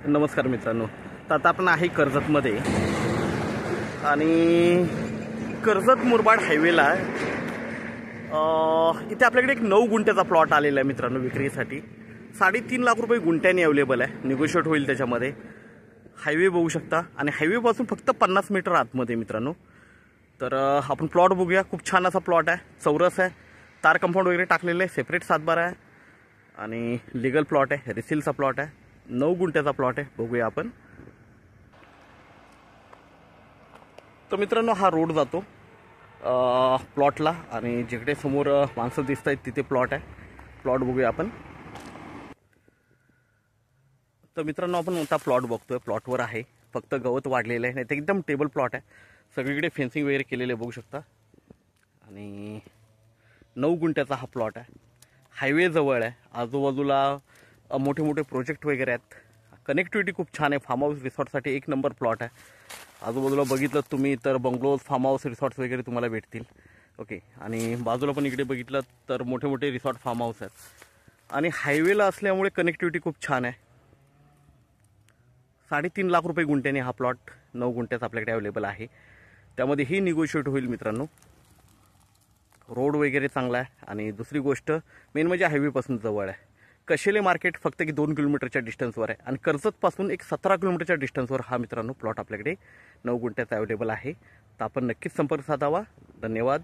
नमस्कार मित्रांनो, तर आता आपण आहे कर्जतमध्ये आणि कर्जत मुरबाड हायवेला इथे आपल्याकडे एक 9 गुंठ्याचा प्लॉट आलेला आहे मित्रांनो विक्रीसाठी। 3.5 लाख रुपये गुंठ्याने अवेलेबल आहे, निगोशिएट होईल त्याच्यामध्ये। हायवे बघू शकता आणि हायवेपासून फक्त 50 मीटर आतमध्ये मित्रांनो। तर आपण प्लॉट बघूया। खूप छान असा प्लॉट आहे, चौरस आहे, तार कंपाऊंड वगैरे टाकलेलं आहे, सेपरेट 7/12 आहे आणि लीगल प्लॉट आहे, रिसीलचा प्लॉट आहे। 9 गुंठ्याचा प्लॉट आहे, बघूया आपण। तर मित्रांनो हा रोड जातो प्लॉटला आणि जिकडे समोर माणसं दिसत आहेत तिथे प्लॉट आहे। प्लॉट बघूया आपण। तर मित्रांनो आपण मोठा प्लॉट बघतोय, प्लॉटवर आहे फक्त गवत वाढलेलं आहे, नाही तर एकदम टेबल प्लॉट आहे। सगळीकडे फेन्सिंग वगैरे केलेले बघू शकता आणि 9 गुंठ्याचा हा प्लॉट आहे। हायवे जवळ आहे, आजूबाजूला मोठे मोठे प्रोजेक्ट वगैरे आहेत। कनेक्टिव्हिटी खूप छान आहे, फार्म हाऊस रिसॉर्टसाठी एक नंबर प्लॉट आहे। आजूबाजूला बघितलं तुम्ही तर बंगलोज, फार्म हाऊस रिसॉर्ट्स वगैरे तुम्हाला भेटतील। ओके, आणि बाजूला पण इकडे बघितलं तर मोठे मोठे रिसॉर्ट फार्म हाऊस आहेत आणि हायवेला असल्यामुळे कनेक्टिव्हिटी खूप छान आहे। 3.5 लाख रुपये गुंठ्याने हा प्लॉट 9 गुंठ्याचा आपल्याकडे अवेलेबल आहे। त्यामध्ये ही निगोशिएट होईल मित्रांनो। रोड वगैरे चांगला आहे आणि दुसरी गोष्ट मेन म्हणजे हायवेपासून जवळ आहे। कशेले मार्केट फक्त 2 किलोमीटरच्या डिस्टन्सवर आहे आणि कर्जतपासून एक 17 किलोमीटरच्या डिस्टन्सवर हा मित्रांनो प्लॉट आपल्याकडे 9 गुंठ्याचा अवेलेबल आहे। तर आपण नक्कीच संपर्क साधावा। धन्यवाद।